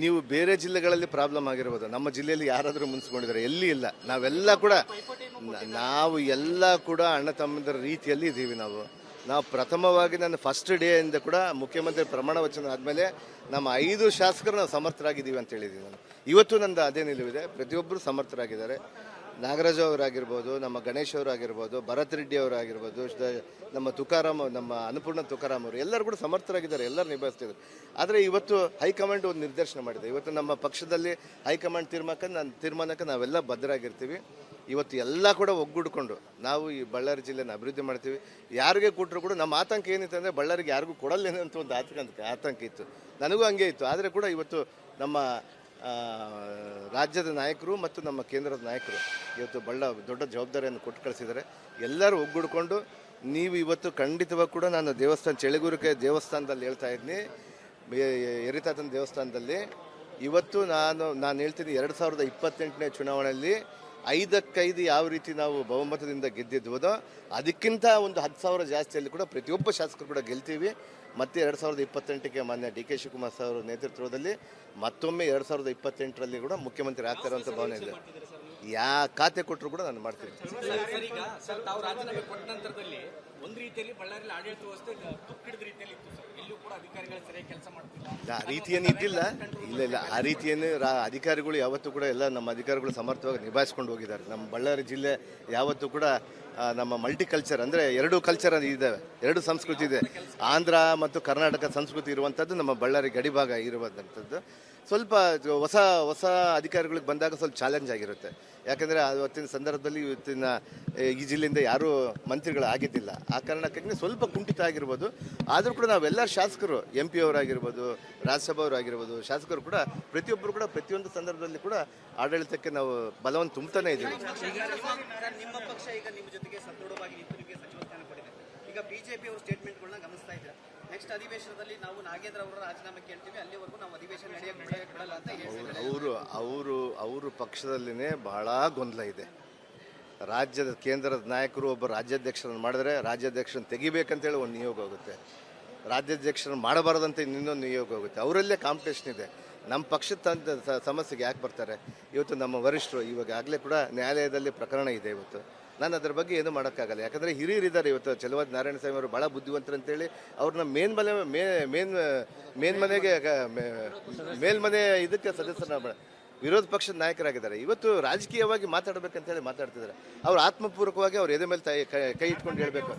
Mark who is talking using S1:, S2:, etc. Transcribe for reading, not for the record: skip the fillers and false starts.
S1: ನೀವು ಬೇರೆ ಜಿಲ್ಲೆಗಳಲ್ಲಿ ಪ್ರಾಬ್ಲಮ್ ಆಗಿರ್ಬೋದು, ನಮ್ಮ ಜಿಲ್ಲೆಯಲ್ಲಿ ಯಾರಾದರೂ ಮುನ್ಸ್ಕೊಂಡಿದ್ದಾರೆ? ಎಲ್ಲಿ ಇಲ್ಲ. ನಾವೆಲ್ಲ ಕೂಡ ನಾವು ಎಲ್ಲ ಕೂಡ ಅಣ್ಣ ತಮ್ಮಂದಿರ ರೀತಿಯಲ್ಲಿ ಇದ್ದೀವಿ. ನಾವು ಪ್ರಥಮವಾಗಿ ನನ್ನ ಫಸ್ಟ್ ಡೇ ಇಂದ ಕೂಡ ಮುಖ್ಯಮಂತ್ರಿ ಪ್ರಮಾಣ ವಚನ ಆದಮೇಲೆ ನಮ್ಮ 5 ಶಾಸಕರು ನಾವು ಸಮರ್ಥರಾಗಿದ್ದೀವಿ ಅಂತ ಹೇಳಿದ್ದೀನಿ ನಾನು. ಇವತ್ತು ನಂದು ಅದೇ ನಿಲುವಿದೆ. ಪ್ರತಿಯೊಬ್ಬರು ಸಮರ್ಥರಾಗಿದ್ದಾರೆ. ನಾಗರಾಜ್ ಅವರಾಗಿರ್ಬೋದು, ನಮ್ಮ ಗಣೇಶ್ ಅವರಾಗಿರ್ಬೋದು, ಭರತ್ ರೆಡ್ಡಿ ಅವರಾಗಿರ್ಬೋದು, ನಮ್ಮ ತುಕಾರಾಮ್, ನಮ್ಮ ಅನ್ನಪೂರ್ಣ ತುಕಾರಾಮ್ ಅವರು ಎಲ್ಲರೂ ಕೂಡ ಸಮರ್ಥರಾಗಿದ್ದಾರೆ, ಎಲ್ಲರೂ ನಿಭಾಯಿಸ್ತಿದ್ದಾರೆ. ಆದರೆ ಇವತ್ತು ಹೈಕಮಾಂಡ್ ಒಂದು ನಿರ್ದೇಶನ ಮಾಡಿದೆ. ಇವತ್ತು ನಮ್ಮ ಪಕ್ಷದಲ್ಲಿ ಹೈಕಮಾಂಡ್ ತೀರ್ಮಾನಕ್ಕೆ ನಾವೆಲ್ಲ ಬದ್ಧರಾಗಿರ್ತೀವಿ. ಇವತ್ತು ಎಲ್ಲ ಕೂಡ ಒಗ್ಗೂಡಿಕೊಂಡು ನಾವು ಈ ಬಳ್ಳಾರಿ ಜಿಲ್ಲೆನ ಅಭಿವೃದ್ಧಿ ಮಾಡ್ತೀವಿ. ಯಾರಿಗೆ ಕೊಟ್ಟರು ಕೂಡ ನಮ್ಮ ಆತಂಕ ಏನಿತ್ತು ಅಂದರೆ ಬಳ್ಳಾರಿಗೆ ಯಾರಿಗೂ ಕೊಡಲ್ಲೇನೋ ಅಂತ ಒಂದು ಆತಂಕ ಇತ್ತು. ನನಗೂ ಹಂಗೆ ಇತ್ತು. ಆದರೆ ಕೂಡ ಇವತ್ತು ನಮ್ಮ ರಾಜ್ಯದ ನಾಯಕರು ಮತ್ತು ನಮ್ಮ ಕೇಂದ್ರದ ನಾಯಕರು ಇವತ್ತು ದೊಡ್ಡ ಜವಾಬ್ದಾರಿಯನ್ನು ಕೊಟ್ಟು ಕಳಿಸಿದ್ದಾರೆ. ಎಲ್ಲರೂ ಒಗ್ಗೂಡಿಕೊಂಡು ನೀವು ಇವತ್ತು ಖಂಡಿತವಾಗಿ ಕೂಡ ನಾನು ಚಳಿಗುರಿಕೆ ದೇವಸ್ಥಾನದಲ್ಲಿ ಹೇಳ್ತಾ ಇದ್ದೀನಿ, ಎರಿತಾತನ ದೇವಸ್ಥಾನದಲ್ಲಿ ಇವತ್ತು ನಾನು ಹೇಳ್ತೀನಿ 2028ನೇ ಚುನಾವಣೆಯಲ್ಲಿ 5ಕ್ಕೆ5 ಯಾವ ರೀತಿ ನಾವು ಬಹುಮತದಿಂದ ಗೆದ್ದಿದ್ವೋ ಅದಕ್ಕಿಂತ ಒಂದು 10,000 ಜಾಸ್ತಿಯಲ್ಲಿ ಕೂಡ ಪ್ರತಿಯೊಬ್ಬ ಶಾಸಕರು ಕೂಡ ಗೆಲ್ತೀವಿ. ಮತ್ತೆ 2028ಕ್ಕೆ ಮಾನ್ಯ ಡಿ ಕೆ ಶಿವಕುಮಾರ್ ಅವರ ನೇತೃತ್ವದಲ್ಲಿ ಮತ್ತೊಮ್ಮೆ 2028ರಲ್ಲಿ ಕೂಡ ಮುಖ್ಯಮಂತ್ರಿ ಆಗ್ತಾರೆ ಅಂತ ಭಾವನೆ ಇದೆ. ಯಾವ ಖಾತೆ ಕೊಟ್ಟರು ಕೂಡ ನಾನು ಮಾಡ್ತೀನಿ. ಆ ರೀತಿಯೇನು ಇದ್ದಿಲ್ಲ. ಇಲ್ಲ ಆ ರೀತಿಯನ್ನು ಅಧಿಕಾರಿಗಳು ಯಾವತ್ತೂ ಕೂಡ ಎಲ್ಲ ನಮ್ಮ ಅಧಿಕಾರಿಗಳು ಸಮರ್ಥವಾಗಿ ನಿಭಾಯಿಸ್ಕೊಂಡು ಹೋಗಿದ್ದಾರೆ. ನಮ್ಮ ಬಳ್ಳಾರಿ ಜಿಲ್ಲೆ ಯಾವತ್ತೂ ಕೂಡ ನಮ್ಮ ಮಲ್ಟಿಕಲ್ಚರ್ ಅಂದರೆ 2 ಕಲ್ಚರ್ ಇದ್ದಾವೆ, 2 ಸಂಸ್ಕೃತಿ ಇದೆ. ಆಂಧ್ರ ಮತ್ತು ಕರ್ನಾಟಕ ಸಂಸ್ಕೃತಿ ಇರುವಂಥದ್ದು ನಮ್ಮ ಬಳ್ಳಾರಿ ಗಡಿಭಾಗ ಇರುವಂಥದ್ದು. ಸ್ವಲ್ಪ ಹೊಸ ಅಧಿಕಾರಿಗಳಿಗೆ ಬಂದಾಗ ಸ್ವಲ್ಪ ಚಾಲೆಂಜ್ ಆಗಿರುತ್ತೆ. ಯಾಕಂದರೆ ಅವತ್ತಿನ ಸಂದರ್ಭದಲ್ಲಿ ಈ ಜಿಲ್ಲೆಯಿಂದ ಯಾರೂ ಮಂತ್ರಿಗಳು ಆಗಿದ್ದಿಲ್ಲ. ಆ ಕಾರಣಕ್ಕಾಗಿ ಸ್ವಲ್ಪ ಕುಂಠಿತ ಆಗಿರ್ಬೋದು. ಆದರೂ ಕೂಡ ನಾವೆಲ್ಲ ಶಾಸಕರು MP ಅವರಾಗಿರ್ಬೋದು, ರಾಜ್ಯಸಭಾ ಅವರಾಗಿರ್ಬೋದು, ಶಾಸಕರು ಕೂಡ ಪ್ರತಿಯೊಬ್ಬರು ಕೂಡ ಪ್ರತಿಯೊಂದು ಸಂದರ್ಭದಲ್ಲಿ ಕೂಡ ಆಡಳಿತಕ್ಕೆ ನಾವು ಬಲವನ್ನು ತುಂಬುತ್ತಾನೆ ಇದ್ದೀವಿ.
S2: ನಿಮ್ಮ ಪಕ್ಷ ಈಗ ನಿಮ್ಮ ಜೊತೆಗೆ ಸದೃಢವಾಗಿ ನಿಂತು ನಿಮಗೆ ಸಚಿವ ಸ್ಥಾನ ಪಡೆದಿದೆ. ಈಗ ಬಿಜೆಪಿ ಅವರು ಸ್ಟೇಟ್ಮೆಂಟ್ಗಳನ್ನ ಗಮನಿಸ್ತಾ ಇದ್ದಾರೆ. ನೆಕ್ಸ್ಟ್ ಅಧಿವೇಶನದಲ್ಲಿ ನಾವು ನಾಗೇಂದ್ರ ಅವರ ರಾಜೀನಾಮೆ ಕೇಳ್ತೀವಿ, ಅಲ್ಲಿವರೆಗೂ ನಾವು ಅಧಿವೇಶನ ನಡೆಯಕ್ಕೆ ಬಿಡಲ್ಲ ಅಂತ ಹೇಳ್ತಿದ್ದಾರೆ.
S1: ಅವರು ಪಕ್ಷದಲ್ಲಿನೇ ಬಹಳ ಗೊಂದಲ ಇದೆ. ರಾಜ್ಯದ ಕೇಂದ್ರದ ನಾಯಕರು ಒಬ್ಬ ರಾಜ್ಯಾಧ್ಯಕ್ಷರನ್ನು ಮಾಡಿದ್ರೆ ರಾಜ್ಯಾಧ್ಯಕ್ಷರನ್ನು ತೆಗಿಬೇಕಂತೇಳಿ ಒಂದು ನಿಯೋಗ ಹೋಗುತ್ತೆ, ರಾಜ್ಯಾಧ್ಯಕ್ಷರನ್ನು ಮಾಡಬಾರ್ದಂತ ಇನ್ನೊಂದು ನಿಯೋಗ ಹೋಗುತ್ತೆ. ಅವರಲ್ಲೇ ಕಾಂಪಿಟೇಷನ್ ಇದೆ. ನಮ್ಮ ಪಕ್ಷದ ಸಮಸ್ಯೆಗೆ ಯಾಕೆ ಬರ್ತಾರೆ? ಇವತ್ತು ನಮ್ಮ ವರಿಷ್ಠರು ಇವಾಗಲೇ ಕೂಡ ನ್ಯಾಯಾಲಯದಲ್ಲಿ ಪ್ರಕರಣ ಇದೆ. ಇವತ್ತು ನಾನು ಅದರ ಬಗ್ಗೆ ಏನು ಮಾಡೋಕ್ಕಾಗಲ್ಲ. ಯಾಕಂದರೆ ಹಿರಿಯರಿದ್ದಾರೆ. ಇವತ್ತು ಚಲವಾದಿ ನಾರಾಯಣ ಸ್ವಾಮಿ ಅವರು ಭಾಳ ಬುದ್ಧಿವಂತರು ಅಂತೇಳಿ ಅವ್ರನ್ನ ಮೇಲ್ಮನೆ ಇದಕ್ಕೆ ಸದಸ್ಯರ ವಿರೋಧ ಪಕ್ಷದ ನಾಯಕರಾಗಿದ್ದಾರೆ. ಇವತ್ತು ರಾಜಕೀಯವಾಗಿ ಮಾತಾಡಬೇಕಂತೇಳಿ ಮಾತಾಡ್ತಿದ್ದಾರೆ. ಅವ್ರು ಆತ್ಮಪೂರ್ವಕವಾಗಿ ಅವ್ರ ಎದೆ ಮೇಲೆ ಕೈ ಇಟ್ಕೊಂಡು ಹೇಳಬೇಕು.